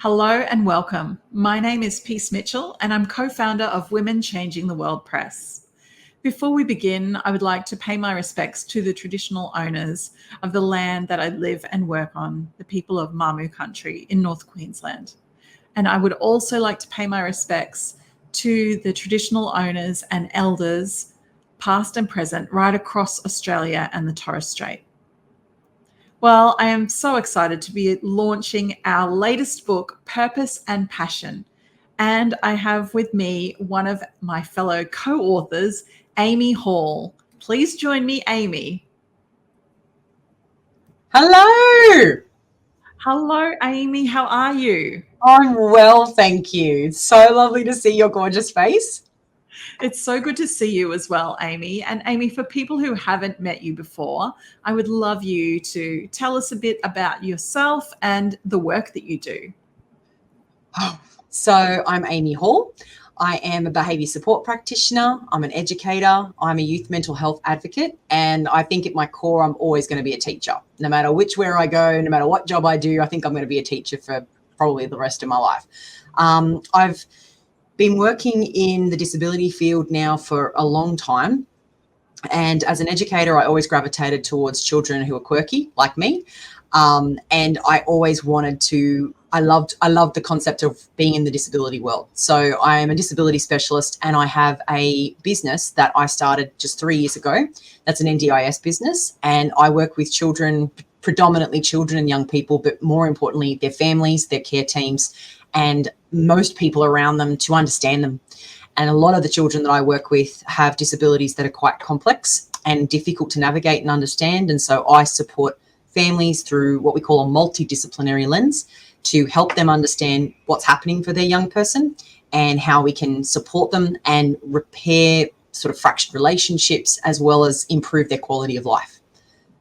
Hello and welcome. My name is Peace Mitchell and I'm co-founder of Women Changing the World Press. Before we begin, I would like to pay my respects to the traditional owners of the land that I live and work on, the people of Mamu country in North Queensland. And I would also like to pay my respects to the traditional owners and elders, past and present, right across Australia and the Torres Strait. Well, I am so excited to be launching our latest book, Purpose and Passion. And I have with me one of my fellow co-authors, Amy Hall. Please join me, Amy. Hello. Hello, Amy. How are you? I'm well, thank you. It's so lovely to see your gorgeous face. It's so good to see you as well, Amy. And Amy, for people who haven't met you before, I would love you to tell us a bit about yourself and the work that you do. So I'm Amy Hall. I am a behaviour support practitioner. I'm an educator. I'm a youth mental health advocate. And I think at my core, I'm always going to be a teacher. No matter where I go, no matter what job I do, I think I'm going to be a teacher for probably the rest of my life. I've been working in the disability field now for a long time. And as an educator, I always gravitated towards children who are quirky, like me. And I always wanted to, I loved the concept of being in the disability world. So I am a disability specialist and I have a business that I started just 3 years ago. That's an NDIS business. And I work with children, predominantly children and young people, but more importantly, their families, their care teams, and most people around them to understand them. And a lot of the children that I work with have disabilities that are quite complex and difficult to navigate and understand. And so I support families through what we call a multidisciplinary lens to help them understand what's happening for their young person and how we can support them and repair sort of fractured relationships, as well as improve their quality of life.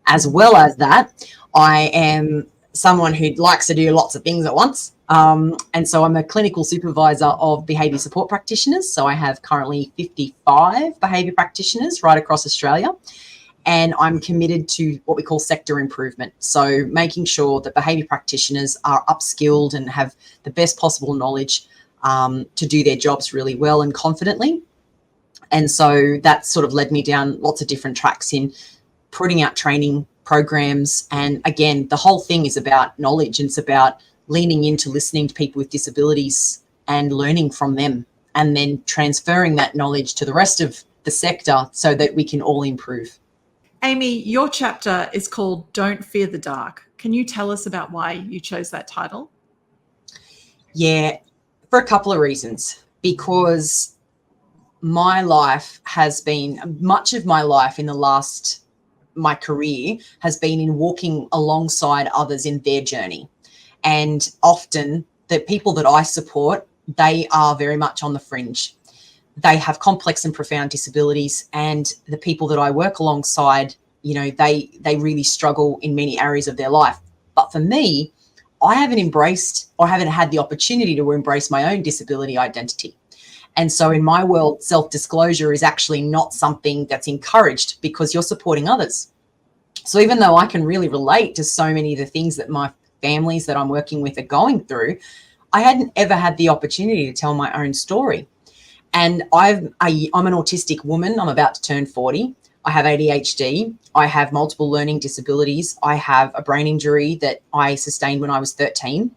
As well as that, I am someone who likes to do lots of things at once. And so I'm a clinical supervisor of behaviour support practitioners. So I have currently 55 behaviour practitioners right across Australia. And I'm committed to what we call sector improvement. So making sure that behaviour practitioners are upskilled and have the best possible knowledge to do their jobs really well and confidently. And so that sort of led me down lots of different tracks in putting out training programs. And again, the whole thing is about knowledge. And it's about leaning into listening to people with disabilities and learning from them, and then transferring that knowledge to the rest of the sector so that we can all improve. Amy, your chapter is called Don't Fear the Dark. Can you tell us about why you chose that title? Yeah, for a couple of reasons. Because my life has been, much of my life in my career has been in walking alongside others in their journey. And often the people that I support, they are very much on the fringe. They have complex and profound disabilities, and the people that I work alongside, you know, they really struggle in many areas of their life. But for me, I haven't embraced or haven't had the opportunity to embrace my own disability identity. And so in my world, self-disclosure is actually not something that's encouraged because you're supporting others. So even though I can really relate to so many of the things that my families that I'm working with are going through, I hadn't ever had the opportunity to tell my own story. And I'm an autistic woman. I'm about to turn 40. I have ADHD. I have multiple learning disabilities. I have a brain injury that I sustained when I was 13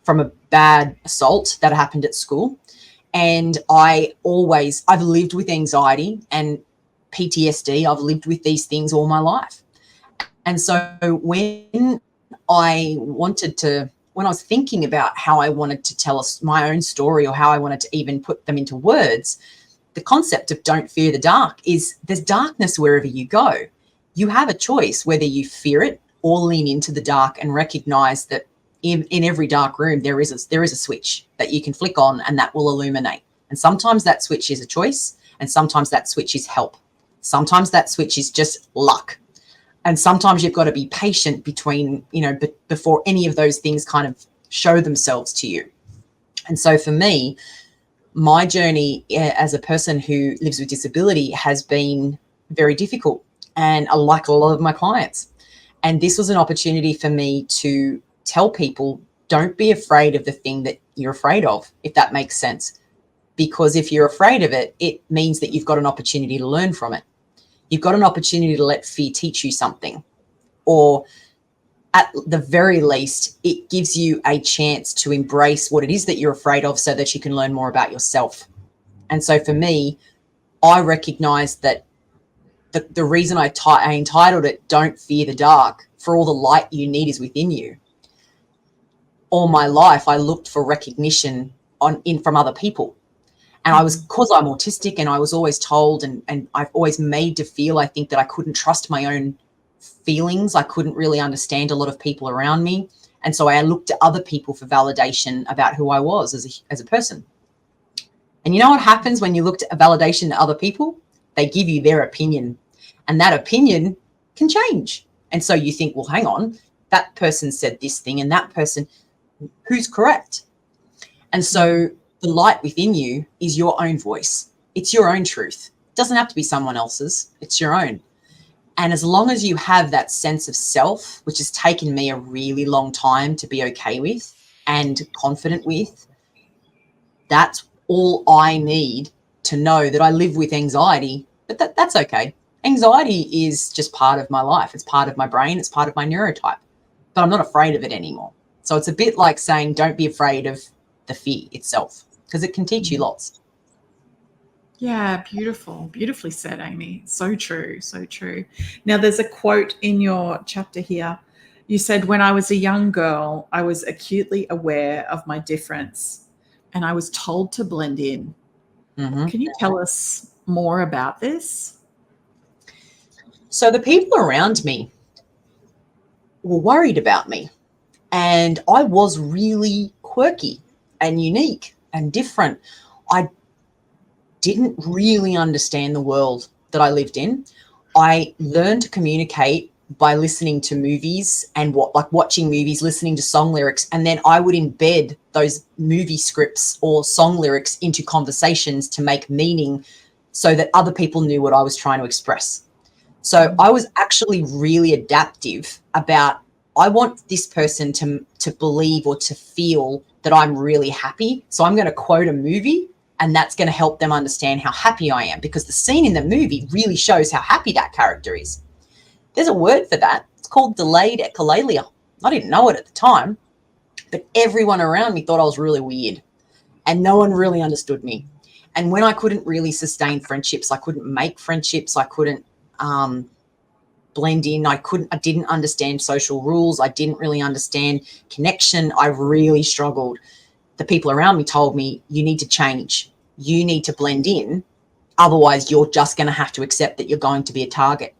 from a bad assault that happened at school. And I've lived with anxiety and PTSD. I've lived with these things all my life. And so when I was thinking about how I wanted to tell us my own story, or how I wanted to even put them into words, the concept of don't fear the dark is there's darkness wherever you go. You have a choice whether you fear it or lean into the dark and recognize that in every dark room, there is a switch that you can flick on and that will illuminate. And sometimes that switch is a choice, and sometimes that switch is help. Sometimes that switch is just luck. And sometimes you've got to be patient before any of those things kind of show themselves to you. And so for me, my journey as a person who lives with disability has been very difficult, and like a lot of my clients. And this was an opportunity for me to tell people, don't be afraid of the thing that you're afraid of, if that makes sense. Because if you're afraid of it, it means that you've got an opportunity to learn from it. You've got an opportunity to let fear teach you something, or at the very least, it gives you a chance to embrace what it is that you're afraid of so that you can learn more about yourself. And so for me, I recognized that the reason I entitled it, Don't Fear the Dark, for all the light you need is within you. All my life, I looked for recognition from other people. And I was, because I'm autistic, and I was always told, and I've always made to feel, I think, that I couldn't trust my own feelings. I couldn't really understand a lot of people around me. And so I looked to other people for validation about who I was as a person. And you know what happens when you look to a validation to other people? They give you their opinion, and that opinion can change. And so you think, well, hang on, that person said this thing, and that person, who's correct? And so the light within you is your own voice. It's your own truth. It doesn't have to be someone else's. It's your own. And as long as you have that sense of self, which has taken me a really long time to be okay with and confident with, that's all I need to know that I live with anxiety, but that's okay. Anxiety is just part of my life. It's part of my brain. It's part of my neurotype, but I'm not afraid of it anymore. So it's a bit like saying, don't be afraid of the fear itself, because it can teach you lots. Yeah, beautiful. Beautifully said, Amy. So true, so true. Now, there's a quote in your chapter here. You said, when I was a young girl, I was acutely aware of my difference and I was told to blend in. Mm-hmm. Can you tell us more about this? So the people around me were worried about me, and I was really quirky and unique and different. I didn't really understand the world that I lived in. I learned to communicate by listening to movies and watching movies, listening to song lyrics, and then I would embed those movie scripts or song lyrics into conversations to make meaning so that other people knew what I was trying to express. So I was actually really adaptive about, I want this person to believe or to feel that I'm really happy. So I'm going to quote a movie, and that's going to help them understand how happy I am, because the scene in the movie really shows how happy that character is. There's a word for that. It's called delayed echolalia. I didn't know it at the time, but everyone around me thought I was really weird, and no one really understood me. And when I couldn't really sustain friendships, I couldn't make friendships, I couldn't blend in, I didn't understand social rules, I didn't really understand connection, I really struggled. The people around me told me, you need to change, you need to blend in, otherwise you're just going to have to accept that you're going to be a target.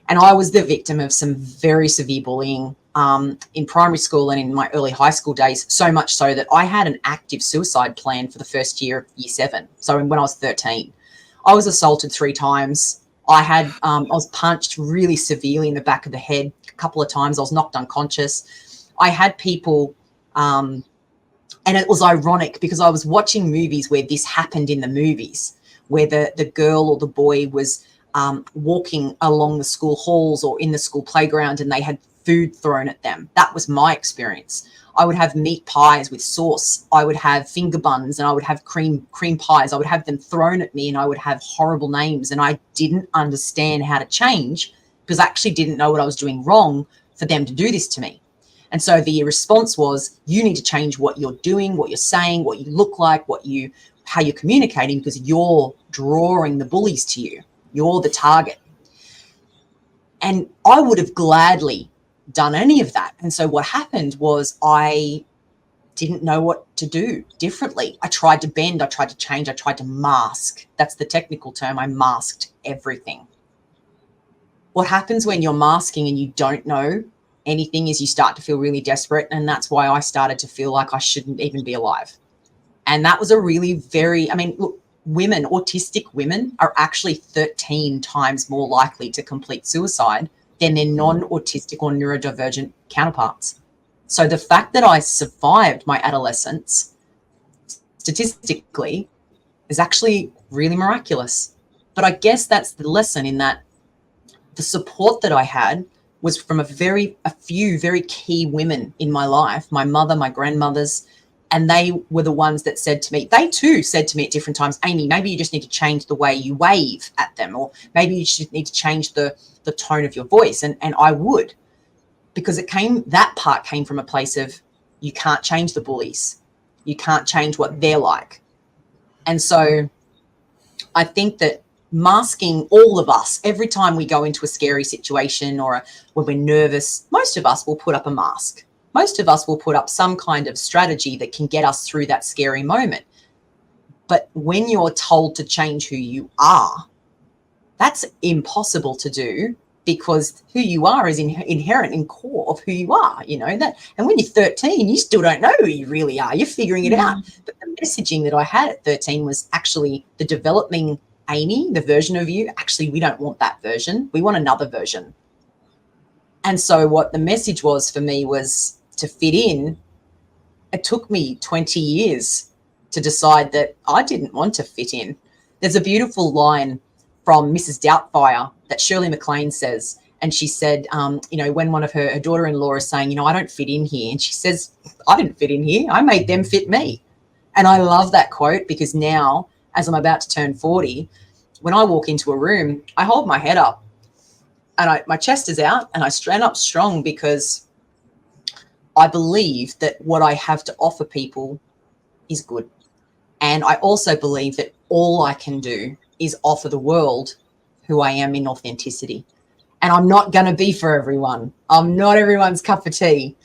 And I was the victim of some very severe bullying in primary school and in my early high school days, so much so that I had an active suicide plan for the first year of year 7. So when I was 13, I was assaulted 3 times. I was punched really severely in the back of the head a couple of times. I was knocked unconscious. I had people, and it was ironic because I was watching movies where this happened in the movies, where the girl or the boy was walking along the school halls or in the school playground and they had food thrown at them. That was my experience. I would have meat pies with sauce. I would have finger buns, and I would have cream pies. I would have them thrown at me, and I would have horrible names. And I didn't understand how to change because I actually didn't know what I was doing wrong for them to do this to me. And so the response was, you need to change what you're doing, what you're saying, what you look like, how you're communicating, because you're drawing the bullies to you. You're the target. And I would have gladly done any of that. And so what happened was I didn't know what to do differently. I tried to bend, I tried to change, I tried to mask. That's the technical term. I masked everything. What happens when you're masking and you don't know anything is you start to feel really desperate. And that's why I started to feel like I shouldn't even be alive. And that was a really look, autistic women are actually 13 times more likely to complete suicide than their non-autistic or neurodivergent counterparts. So the fact that I survived my adolescence statistically is actually really miraculous. But I guess that's the lesson, in that the support that I had was from a few very key women in my life, my mother, my grandmothers, and they were the ones that said to me, they too said to me at different times, Amy, maybe you just need to change the way you wave at them, or maybe you should need to change the tone of your voice. And I would, because that part came from a place of, you can't change the bullies. You can't change what they're like. And so I think that masking, all of us, every time we go into a scary situation or when we're nervous, most of us will put up a mask. Most of us will put up some kind of strategy that can get us through that scary moment. But when you're told to change who you are, that's impossible to do, because who you are is inherent in core of who you are, you know that. And when you're 13, you still don't know who you really are. You're figuring it out. But the messaging that I had at 13 was actually the developing Amy, the version of you. Actually, we don't want that version. We want another version. And so what the message was for me was to fit in. It took me 20 years to decide that I didn't want to fit in. There's a beautiful line from Mrs. Doubtfire that Shirley MacLaine says. And she said, when one of her daughter-in-law is saying, I don't fit in here. And she says, I didn't fit in here. I made them fit me. And I love that quote, because now, as I'm about to turn 40, when I walk into a room, I hold my head up and my chest is out and I stand up strong, because I believe that what I have to offer people is good. And I also believe that all I can do is offer the world who I am in authenticity. And I'm not going to be for everyone. I'm not everyone's cup of tea.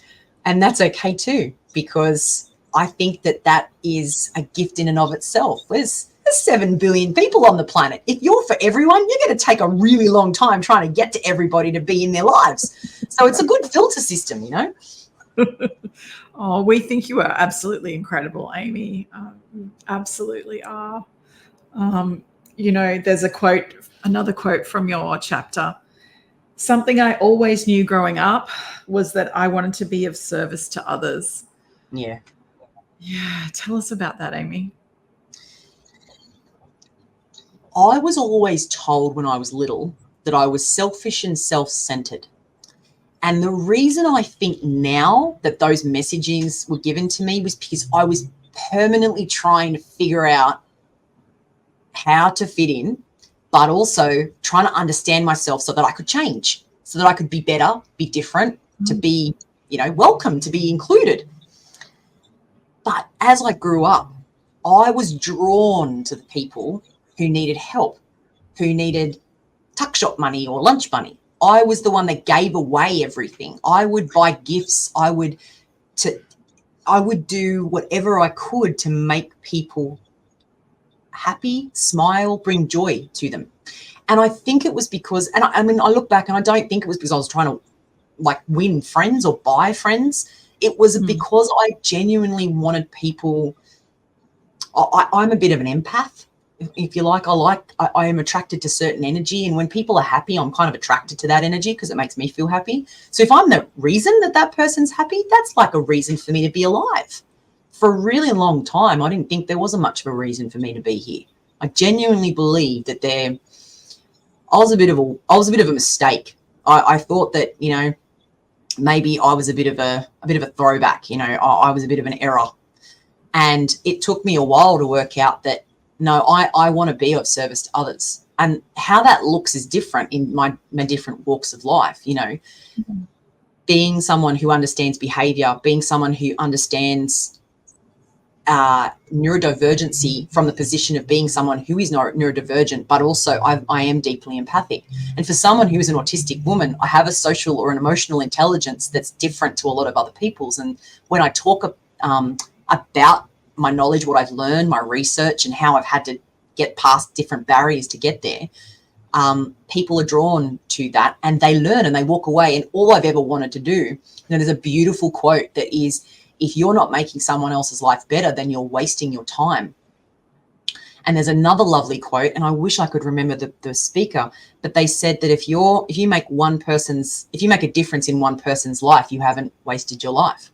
And that's okay too, because I think that is a gift in and of itself. There's 7 billion people on the planet. If you're for everyone, you're going to take a really long time trying to get to everybody to be in their lives. So it's a good filter system, Oh, we think you are absolutely incredible, Amy. You absolutely are. There's another quote from your chapter. Something I always knew growing up was that I wanted to be of service to others. Yeah. Yeah. Tell us about that, Amy. I was always told when I was little that I was selfish and self-centered. And the reason I think now that those messages were given to me was because I was permanently trying to figure out how to fit in, but also trying to understand myself so that I could change, so that I could be better, be different, to be, welcome, to be included. But as I grew up, I was drawn to the people who needed help, who needed tuck shop money or lunch money. I was the one that gave away everything. I would buy gifts. I would do whatever I could to make people happy, smile, bring joy to them. And I think it was because, and I look back and I don't think it was because I was trying to win friends or buy friends. It was because I genuinely wanted people. I'm a bit of an empath, if you like. I am attracted to certain energy, and when people are happy, I'm kind of attracted to that energy because it makes me feel happy. So if I'm the reason that person's happy, that's like a reason for me to be alive. For a really long time, I didn't think there wasn't much of a reason for me to be here. I genuinely believed that I was a bit of a mistake. I thought that, maybe I was a bit of a throwback, I was a bit of an error. And it took me a while to work out that, no, I want to be of service to others. And how that looks is different in my different walks of life, being someone who understands behavior, being someone who understands neurodivergency from the position of being someone who is neurodivergent, but also I am deeply empathic. And for someone who is an autistic woman, I have a social or an emotional intelligence that's different to a lot of other people's. And when I talk about my knowledge, what I've learned, my research, and how I've had to get past different barriers to get there, people are drawn to that and they learn and they walk away. And all I've ever wanted to do, there's a beautiful quote that is, if you're not making someone else's life better, then you're wasting your time. And there's another lovely quote, and I wish I could remember the speaker, but they said that if you make a difference in one person's life, you haven't wasted your life.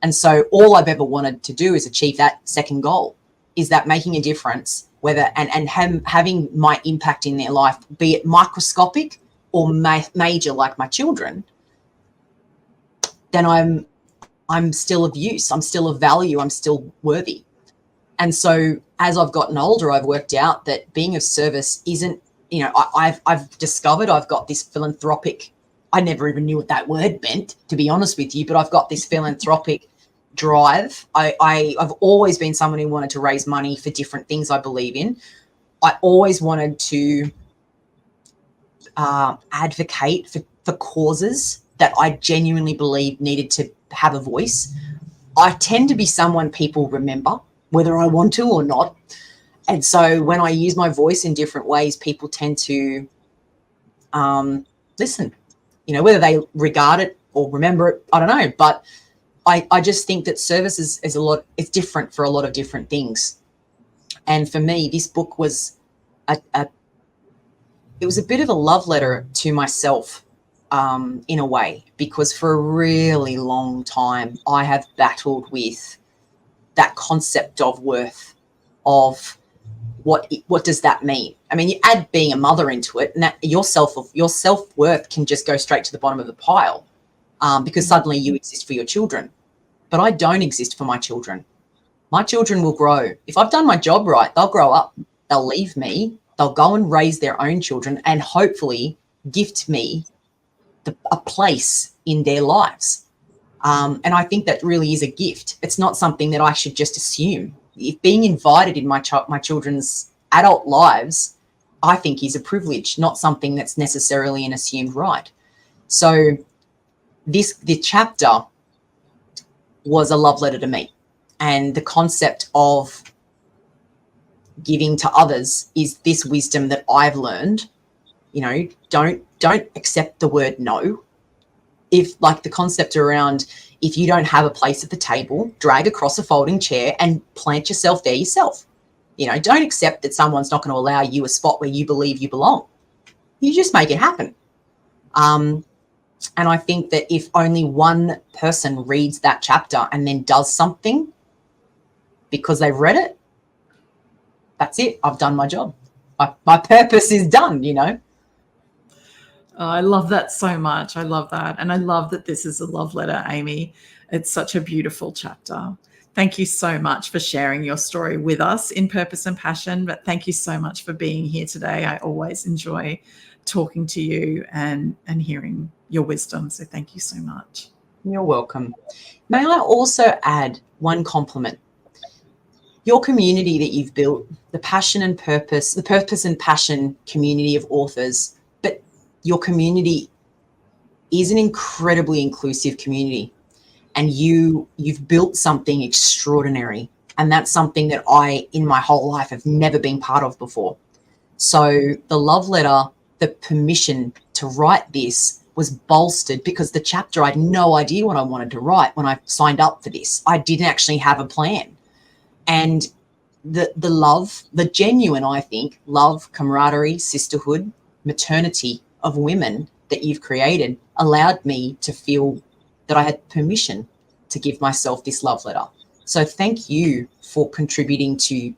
And so all I've ever wanted to do is achieve that second goal, is that making a difference, having my impact in their life, be it microscopic or major like my children, then I'm still of use. I'm still of value. I'm still worthy. And so as I've gotten older, I've worked out that being of service isn't, you know, I've discovered I've got this philanthropic, I never even knew what that word meant, to be honest with you, but I've got this philanthropic drive. I've always been someone who wanted to raise money for different things I believe in. I always wanted to advocate for causes that I genuinely believe needed to have a voice. I tend to be someone people remember, whether I want to or not. And so when I use my voice in different ways, people tend to listen, you know, whether they regard it or remember it, I don't know. But I just think that service is it's different for a lot of different things. And for me, this book was it was a bit of a love letter to myself in a way, because for a really long time, I have battled with that concept of worth, of what does that mean? I mean, you add being a mother into it, and that your self-worth can just go straight to the bottom of the pile because suddenly you exist for your children. But I don't exist for my children. My children will grow. If I've done my job right, they'll grow up, they'll leave me, they'll go and raise their own children and hopefully gift me a place in their lives. And I think that really is a gift. It's not something that I should just assume. If being invited in my children's adult lives, I think is a privilege, not something that's necessarily an assumed right. So the chapter was a love letter to me. And the concept of giving to others is this wisdom that I've learned. You know, don't accept the word no. If, like, the concept around, if you don't have a place at the table, drag across a folding chair and plant yourself there yourself. You know, don't accept that someone's not going to allow you a spot where you believe you belong. You just make it happen. And I think that if only one person reads that chapter and then does something because they've read it, that's it. I've done my job. My purpose is done, you know. Oh, I love that so much. I love that. And I love that this is a love letter, Amy. It's such a beautiful chapter. Thank you so much for sharing your story with us in Purpose and Passion. But thank you so much for being here today. I always enjoy talking to you and hearing your wisdom. So thank you so much. You're welcome. May I also add one compliment? Your community that you've built, the Purpose and Passion community of authors, but your community is an incredibly inclusive community, and you've built something extraordinary. And that's something that I, in my whole life, have never been part of before. So the love letter, the permission to write this was bolstered because the chapter, I had no idea what I wanted to write when I signed up for this. I didn't actually have a plan. And the love, the genuine, I think, love, camaraderie, sisterhood, maternity of women that you've created allowed me to feel that I had permission to give myself this love letter. So thank you for contributing to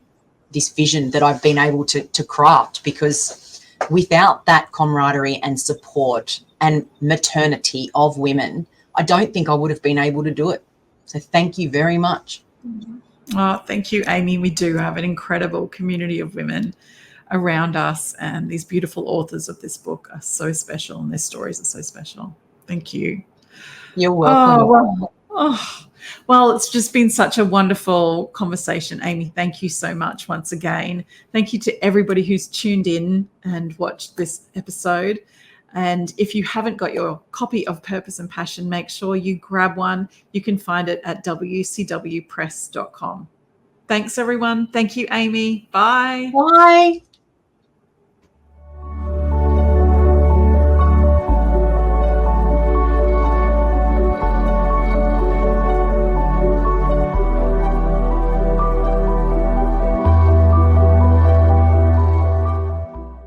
this vision that I've been able to craft, because without that camaraderie and support and maternity of women, I don't think I would have been able to do it. So thank you very much. Oh, thank you, Amy. We do have an incredible community of women around us, and these beautiful authors of this book are so special, and their stories are so special. Thank you. You're welcome. Well, it's just been such a wonderful conversation, Amy. Thank you so much once again. Thank you to everybody who's tuned in and watched this episode. And if you haven't got your copy of Purpose and Passion, make sure you grab one. You can find it at 𝑷𝒖𝒓𝒑𝒐𝒔𝒔𝒊𝒐𝒏. Thanks, everyone. Thank you, Amy. Bye. Bye.